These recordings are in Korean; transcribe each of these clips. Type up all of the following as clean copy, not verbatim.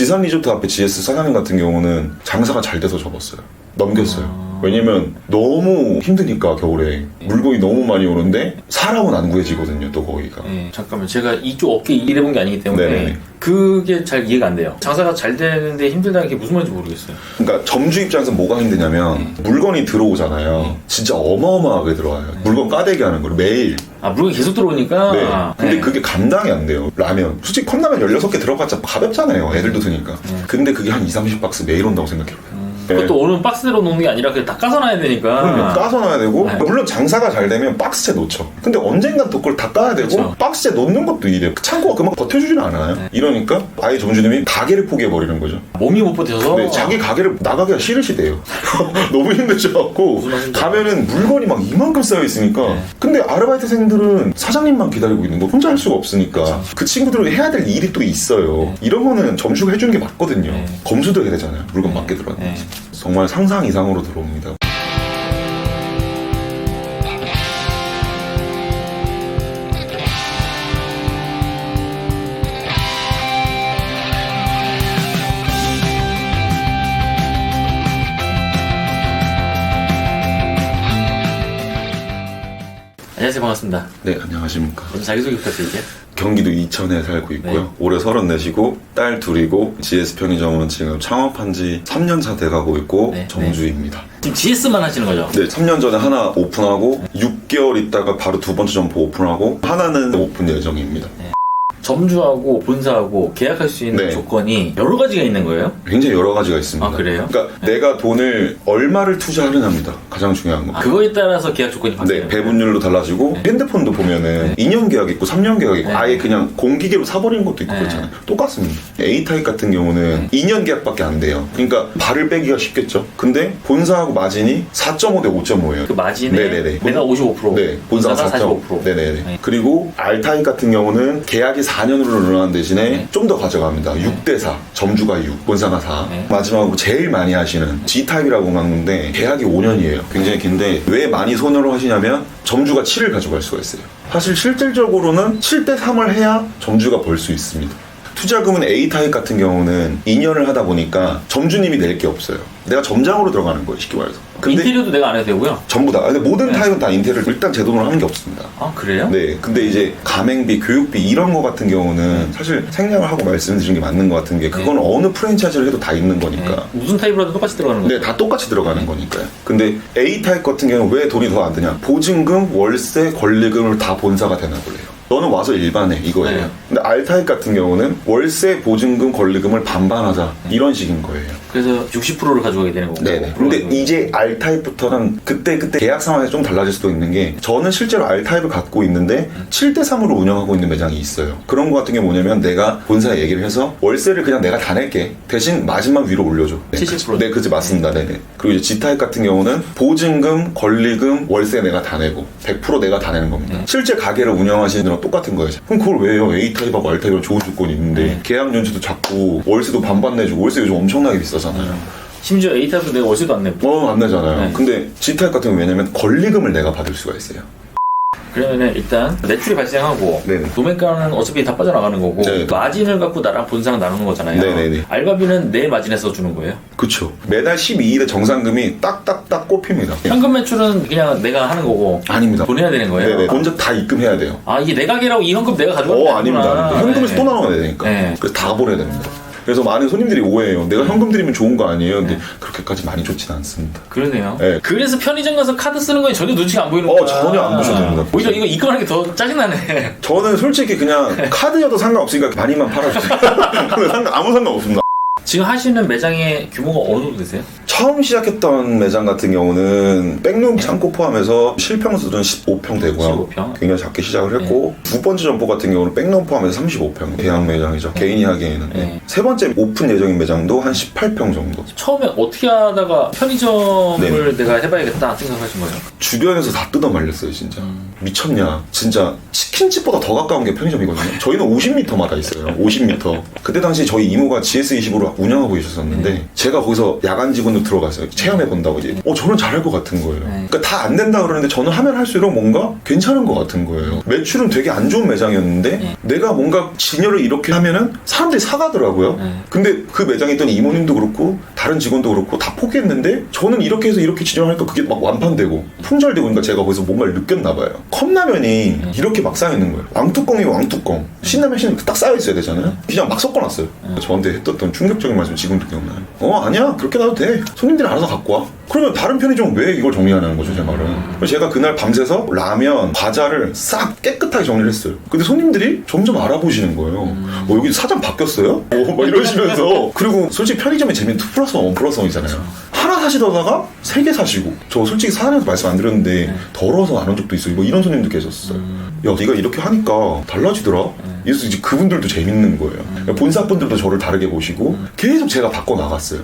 지산 리조트 앞에 GS 사장님 같은 경우는 장사가 잘 돼서 접었어요. 넘겼어요. 왜냐면 너무 힘드니까 겨울에 물건이 너무 많이 오는데 사람은 안 구해지거든요. 또 거기가. 잠깐만, 제가 이쪽 업계 일해본 게 아니기 때문에 네네네. 그게 잘 이해가 안 돼요. 장사가 잘 되는데 힘들다는 게 무슨 말인지 모르겠어요. 그러니까 점주 입장에서 뭐가 힘드냐면 물건이 들어오잖아요. 진짜 어마어마하게 들어와요. 물건 까대기 하는 걸 매일. 물건이 계속 들어오니까. 네. 근데 그게 감당이 안 돼요. 라면. 솔직히 컵라면 16개 들어갔자 가볍잖아요. 애들도 드니까. 근데 그게 한 2-30박스 매일 온다고 생각해봐요. 그것도 오는 박스대로 놓는 게 아니라 그냥 다 까서 놔야 되니까. 그럼요. 까서 놔야 되고 물론 장사가 잘 되면 박스째 놓죠. 근데 언젠간 또 그걸 다 까야 되고 그쵸. 박스째 놓는 것도 일이에요. 창고가 그만 버텨주진 않아요. 이러니까 아예 점주님이 가게를 포기해버리는 거죠. 몸이 못 버텨서. 네, 자기 가게를 나가기가 싫으시대요. 너무 힘드셔갖고 가면은 물건이 막 이만큼 쌓여있으니까. 근데 아르바이트생들은 사장님만 기다리고 있는 거 혼자 할 수가 없으니까 그 친구들은 해야 될 일이 또 있어요. 이런 거는 점주가 해주는 게 맞거든요. 검수도 해야 되잖아요. 물건 맞게 들어왔는지. 정말 상상 이상으로 들어옵니다. 안녕하세요, 반갑습니다. 네, 안녕하십니까. 먼저 자기소개 부탁드릴게요. 경기도 이천에 살고 있고요. 올해 34이고 딸 둘이고 GS 편의점은 지금 창업한 지 3년 차 돼가고 있고 점주입니다. 지금 GS만 하시는 거죠? 네, 3년 전에 하나 오픈하고 6개월 있다가 바로 두 번째 점포 오픈하고 하나는 오픈 예정입니다. 점주하고 본사하고 계약할 수 있는 조건이 여러 가지가 있는 거예요? 굉장히 여러 가지가 있습니다. 아, 그래요? 그러니까 내가 돈을 얼마를 투자하느냐입니다. 가장 중요한 거. 그거에 따라서 계약 조건이 바뀌어요. 네, 배분율도 달라지고 핸드폰도 보면은 2년 계약 있고 3년 계약 있고 아예 그냥 공기계로 사버리는 것도 있고 그렇잖아요. 똑같습니다. A타입 같은 경우는 2년 계약밖에 안 돼요. 그러니까 발을 빼기가 쉽겠죠. 근데 본사하고 마진이 4.5 대 5.5예요. 그 마진에 내가 55%, 네, 본사가 4.5%. 네네네. 그리고 R타입 같은 경우는 계약이 4년으로 늘어난 대신에 좀 더 가져갑니다. 6대 4. 점주가 6, 본사가 4. 마지막으로 제일 많이 하시는 G타입이라고 하는데 계약이 5년이에요. 굉장히 긴데 왜 많이 손으로 하시냐면 점주가 7을 가져갈 수가 있어요. 사실 실질적으로는 7대 3을 해야 점주가 벌 수 있습니다. 투자금은 A타입 같은 경우는 2년을 하다 보니까 점주님이 낼 게 없어요. 내가 점장으로 들어가는 거예요, 쉽게 말해서. 근데 인테리어도 내가 안 해도 되고요? 전부 다. 근데 모든 타입은 다 인테리어를 일단 제 돈으로 하는 게 없습니다. 아, 그래요? 네. 근데 이제 가맹비, 교육비 이런 거 같은 경우는 사실 생략을 하고 말씀드리는 게 맞는 것 같은 게 그건 어느 프랜차이즈를 해도 다 있는 거니까. 무슨 타입으로도 똑같이 들어가는 거죠? 네, 다 똑같이 들어가는 거니까요. 근데 A타입 같은 경우는 왜 돈이 더 안 드냐? 보증금, 월세, 권리금을 다 본사가 대납을 해요. 너는 와서 일반해 이거예요. 근데 R타입 같은 경우는 월세, 보증금, 권리금을 반반하자 이런 식인 거예요. 그래서 60%를 가져가게 되는 거고. 네네. 근데 이제 R타입부터는 그때 계약 상황에서 좀 달라질 수도 있는 게 저는 실제로 R타입을 갖고 있는데 7대 3으로 운영하고 있는 매장이 있어요. 그런 거 같은 게 뭐냐면 내가 본사에 얘기를 해서 월세를 그냥 내가 다 낼게. 대신 마진만 위로 올려줘. 70%? 네, 그치 맞습니다. 네네. 그리고 이제 G타입 같은 경우는 보증금, 권리금, 월세 내가 다 내고 100% 내가 다 내는 겁니다. 실제 가게를 운영하시는 거랑 똑같은 거예요. 그럼 그걸 왜 해요? A타입하고 R타입이랑 좋은 조건이 있는데 계약 연체도 작고 월세도 반반 내주고 월세 요즘 엄청나게 비싸잖아요. 심지어 A타입도 내가 월세도 안 내고. 안 내잖아요. 근데 G타입 같은 경우는 왜냐면 권리금을 내가 받을 수가 있어요. 그러면은 일단 매출이 발생하고 도매가는 어차피 다 빠져나가는 거고 마진을 갖고 나랑 본사랑 나누는 거잖아요. 네네네. 알바비는 내 마진에서 주는 거예요? 그쵸. 매달 12일에 정산금이 딱딱딱 꼽힙니다. 현금 매출은 그냥 내가 하는 거고 아닙니다. 보내야 되는 거예요? 네네. 먼저 다 입금해야 돼요. 아, 이게 내 가게라고 이 현금 내가 가져가는 게 아닙니다. 현금에서 또 나눠야 되니까. 그래서 다 보내야 됩니다. 그래서 많은 손님들이 오해해요. 내가 현금 드리면 좋은 거 아니에요? 근데 그렇게까지 많이 좋지는 않습니다. 그러네요. 그래서 편의점 가서 카드 쓰는 거에 전혀 눈치가 안 보이는 거야. 전혀 안 보셔도 됩니다. 오히려 이거 입금하는 게 더 짜증나네. 저는 솔직히 그냥 카드여도 상관없으니까 많이만 팔아주세요. 아무 상관없습니다. 지금 하시는 매장의 규모가 어느 정도 되세요? 처음 시작했던 매장 같은 경우는 백룸 창고 포함해서 실평수는 15평 되고요. 15평? 굉장히 작게 시작을 했고 두 번째 점포 같은 경우는 백룸 포함해서 35평 대형 매장이죠. 개인이 하기에는. 세 번째 오픈 예정인 매장도 한 18평 정도. 처음에 어떻게 하다가 편의점을 내가 해봐야겠다 생각하신 거예요? 주변에서 다 뜯어 말렸어요 진짜. 미쳤냐. 진짜 치킨집보다 더 가까운 게 편의점이거든요. 저희는 50m마다 있어요. 50m. 그때 당시 저희 이모가 GS20으로 운영하고 계셨었는데 제가 거기서 야간 직원으로 들어갔어요. 체험해 본다고 이제 저는 잘할 것 같은 거예요. 그러니까 다 안 된다 그러는데 저는 하면 할수록 뭔가 괜찮은 것 같은 거예요. 매출은 되게 안 좋은 매장이었는데 내가 뭔가 진열을 이렇게 하면은 사람들이 사가더라고요. 근데 그 매장에 있던 이모님도 그렇고 다른 직원도 그렇고 다 포기했는데 저는 이렇게 해서 이렇게 진열하니까 그게 막 완판되고 품절되고 그러니까 제가 거기서 뭔가를 느꼈나 봐요. 컵라면이 이렇게 막 쌓여있는 거예요. 왕뚜껑이 왕뚜껑. 신라면 딱 쌓여있어야 되잖아요. 그냥 막 섞어놨어요. 저한테 했던 충격적인 말씀 지금도 기억나요. 아니야 그렇게 놔도 돼. 손님들이 알아서 갖고 와. 그러면 다른 편의점은 왜 이걸 정리하는 거죠, 제 말은. 그래서 제가 그날 밤새서 라면, 과자를 싹 깨끗하게 정리를 했어요. 근데 손님들이 점점 알아보시는 거예요. 여기 사장 바뀌었어요? 막 이러시면서. 그리고 솔직히 편의점의 재미는 2+1, 1+1이잖아요. 하나 사시다가 3개 사시고. 저 솔직히 사장님한테 말씀 안 드렸는데 더러워서 안 온 적도 있어요. 뭐 이런 손님도 계셨어요. 야, 네가 이렇게 하니까 달라지더라? 그래서 이제 그분들도 재밌는 거예요. 본사분들도 저를 다르게 보시고 계속 제가 바꿔나갔어요.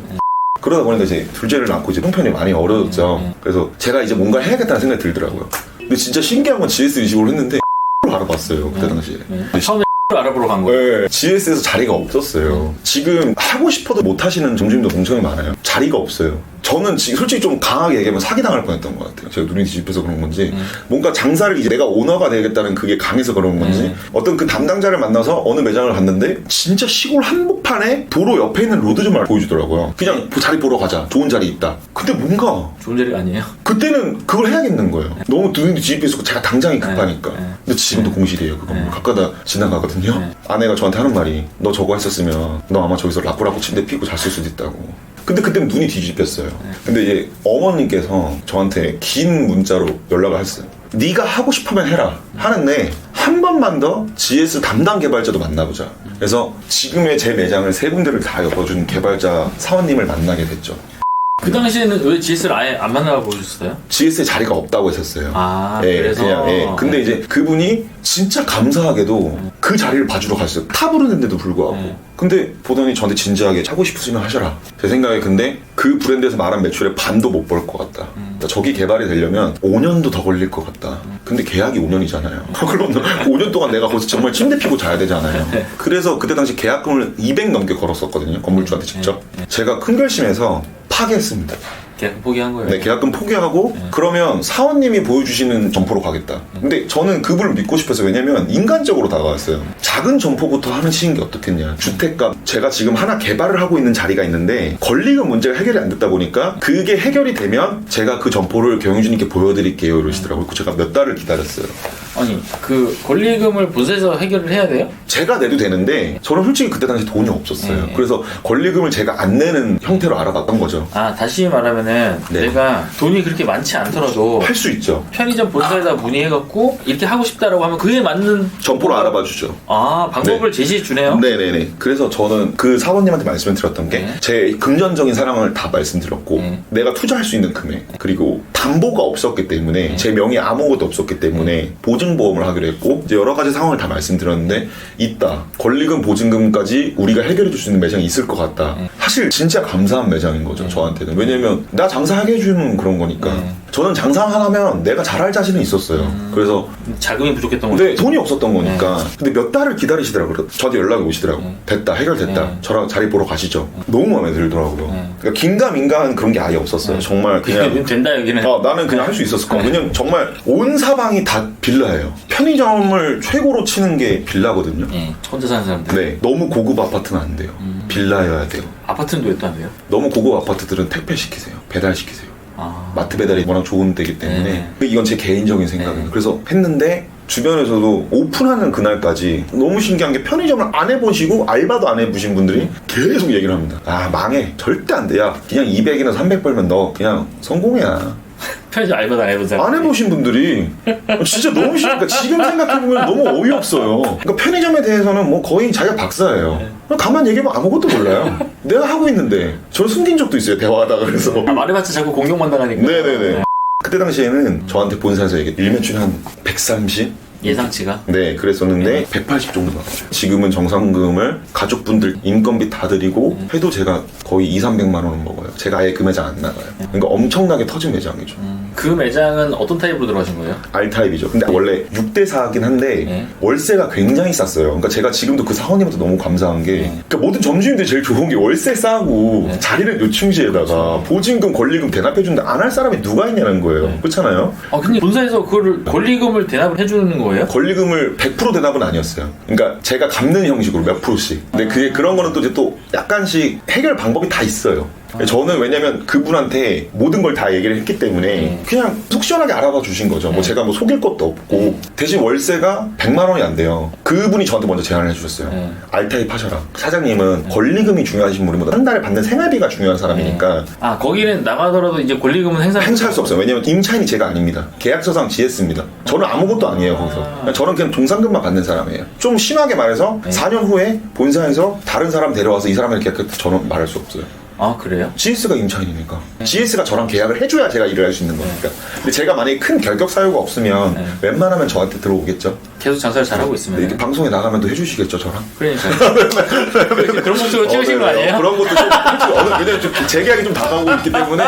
그러다 보니까 이제 둘째를 낳고 이제 형편이 많이 어려웠죠. 그래서 제가 이제 뭔가 해야겠다는 생각이 들더라고요. 근데 진짜 신기한 건 GS25를 했는데 알아봤어요. 그때 당시에. 처음에 알아보러 간 거예요? 네, GS에서 자리가 없었어요. 지금 하고 싶어도 못 하시는 점주님도 엄청 많아요. 자리가 없어요. 저는 지금 솔직히 좀 강하게 얘기하면 사기당할 뻔했던 것 같아요. 제가 눈이 뒤집혀서 그런 건지 뭔가 장사를 이제 내가 오너가 되겠다는 그게 강해서 그런 건지 어떤 그 담당자를 만나서 어느 매장을 갔는데 진짜 시골 한복판에 도로 옆에 있는 로드점을 보여주더라고요. 그냥 자리 보러 가자. 좋은 자리 있다. 근데 뭔가 좋은 자리가 아니에요? 그때는 그걸 해야겠는 거예요. 너무 눈이 뒤집혀서 제가 당장이 급하니까. 근데 지금도 공실이에요. 그거 가끔가다 지나가거든요. 아내가 저한테 하는 말이 너 저거 했었으면 너 아마 저기서 라꾸라꾸 침대 피고 잤을 수도 있다고. 근데 그때는 눈이 뒤집혔어요. 근데 이제 어머니께서 저한테 긴 문자로 연락을 했어요. 네가 하고 싶으면 해라 하는데 한 번만 더 GS 담당 개발자도 만나보자. 그래서 지금의 제 매장을 3군데를 다 엮어준 개발자 사원님을 만나게 됐죠. 그 당시에는 왜 GS를 아예 안 만나보셨어요? GS에 자리가 없다고 했었어요. 그래서? 그냥, 근데 이제 그분이 진짜 감사하게도 그 자리를 봐주러 가셨어요. 타부르는데도 불구하고. 근데 보더니 저한테 진지하게 하고 싶으시면 하셔라. 제 생각에 근데 그 브랜드에서 말한 매출의 반도 못 벌 것 같다. 그러니까 저기 개발이 되려면 5년도 더 걸릴 것 같다. 근데 계약이 5년이잖아요. 그럼 5년 동안 내가 거기서 정말 침대 피고 자야 되잖아요. 그래서 그때 당시 계약금을 200 넘게 걸었었거든요. 건물주한테 직접. 제가 큰 결심해서 파기했습니다. 계약금 포기한 거예요? 네, 계약금 포기하고 그러면 사원님이 보여주시는 점포로 가겠다. 근데 저는 그분을 믿고 싶어서 왜냐면 인간적으로 다가왔어요. 작은 점포부터 하시는 게 어떻겠냐. 주택가 제가 지금 하나 개발을 하고 있는 자리가 있는데 권리금 문제가 해결이 안 됐다 보니까 그게 해결이 되면 제가 그 점포를 경영주님께 보여드릴게요 이러시더라고요. 그래서 제가 몇 달을 기다렸어요. 아니 그 권리금을 본사에서 해결을 해야 돼요? 제가 내도 되는데 저는 솔직히 그때 당시 돈이 없었어요. 그래서 권리금을 제가 안 내는 형태로 알아봤던 거죠. 다시 말하면은 내가 돈이 그렇게 많지 않더라도 할 수 있죠. 편의점 본사에다 문의해갖고 이렇게 하고 싶다라고 하면 그에 맞는 점포를 알아봐 주죠. 방법을 제시해 주네요. 네네네. 그래서 저는 그 사원님한테 말씀을 드렸던 게 제 금전적인 사랑을 다 말씀드렸고 내가 투자할 수 있는 금액 그리고 담보가 없었기 때문에 제 명의 아무것도 없었기 때문에 보증보험을 하기로 했고 이제 여러 가지 상황을 다 말씀드렸는데 있다. 권리금 보증금까지 우리가 해결해 줄 수 있는 매장이 있을 것 같다. 사실 진짜 감사한 매장인 거죠. 저한테는. 왜냐면 나 장사하게 해주는 그런 거니까. 저는 장사 하나면 내가 잘할 자신은 있었어요. 그래서 자금이 부족했던 거죠. 근데 돈이 없었던 거니까. 근데 몇 달을 기다리시더라고요. 저한테 연락이 오시더라고요. 됐다, 해결됐다. 저랑 자리 보러 가시죠. 너무 마음에 들더라고요. 그러니까 긴가민가한 그런 게 아예 없었어요. 정말 그냥 된다 여기는. 나는 그냥 할 수 있었을 거야. 왜냐면 정말 온 사방이 다 빌라예요. 편의점을 최고로 치는 게 빌라거든요. 혼자 사는 사람들. 네, 너무 고급 아파트는 안 돼요. 빌라여야 돼요. 아파트는 왜 또 안 돼요? 너무 고급 아파트들은 택배 시키세요. 배달 시키세요. 마트 배달이 워낙 좋은 데기 때문에 이건 제 개인적인 생각이에요. 그래서 했는데 주변에서도 오픈하는 그날까지 너무 신기한 게 편의점을 안 해보시고 알바도 안 해보신 분들이 계속 얘기를 합니다. 망해. 절대 안 돼. 야, 그냥 200이나 300 벌면 너 그냥 성공이야. 편의점 알바도 안 해본 사람. 안 해보신 분들이 진짜 너무 그러니까 지금 생각해보면 너무 어이없어요. 그러니까 편의점에 대해서는 뭐 거의 자기가 박사예요. 가만 얘기하면 아무것도 몰라요. 내가 하고 있는데 저를 숨긴 적도 있어요. 대화하다가 그래서 말해봤자 자꾸 공격만 당하니까. 네네네. 그때 당시에는 저한테 본사에서 얘기 일매출이 한 130? 예상치가? 네, 그랬었는데 180 정도 나왔죠. 지금은 정상금을 가족분들 인건비 다 드리고 해도 제가 거의 200~300만 원은 먹어요. 제가 아예 그 매장 안 나가요. 그러니까 엄청나게 터진 매장이죠. 그 매장은 어떤 타입으로 들어가신 거예요? R타입이죠. 근데 원래 6대4긴 한데 월세가 굉장히 쌌어요. 그러니까 제가 지금도 그 사원님한테 너무 감사한 게 그러니까 모든 점주님들이 제일 좋은 게 월세 싸고 자리는 요충지에다가 보증금, 권리금 대납해준다 안 할 사람이 누가 있냐는 거예요. 그렇잖아요? 근데 본사에서 그거를 권리금을 대납을 해주는 거예요? 권리금을 100% 대납은 아니었어요. 그러니까 제가 갚는 형식으로 몇 프로씩. 근데 그게 그런 거는 또 이제 또 약간씩 해결 방법이 다 있어요. 저는 왜냐면 그분한테 모든 걸 다 얘기를 했기 때문에 그냥 속 시원하게 알아봐 주신 거죠. 뭐 제가 뭐 속일 것도 없고 대신 월세가 100만 원이 안 돼요. 그분이 저한테 먼저 제안을 해주셨어요. R타입 하셔라. 사장님은 권리금이 중요하신 분보다 한 달에 받는 생활비가 중요한 사람이니까 거기는 나가더라도 이제 권리금은 행사할 수 없어요. 왜냐면 임차인이 제가 아닙니다. 계약서상 GS입니다. 저는 아무것도 아니에요. 거기서 저는 그냥 동상금만 받는 사람이에요. 좀 심하게 말해서 4년 후에 본사에서 다른 사람 데려와서 이 사람을 계약했다 저는 말할 수 없어요. 그래요? GS가 임차인이니까 GS가 저랑 계약을 해줘야 제가 일을 할 수 있는 거니까. 근데 제가 만약에 큰 결격 사유가 없으면 웬만하면 저한테 들어오겠죠. 계속 장사를 잘하고 있으면 이렇게 방송에 나가면 또 해주시겠죠 저랑. 그러니까요. 그런 목적으로 찍으신 거 아니에요? 그런 것도 좀 왜냐면 좀 제 계약이 좀 다가오고 있기 때문에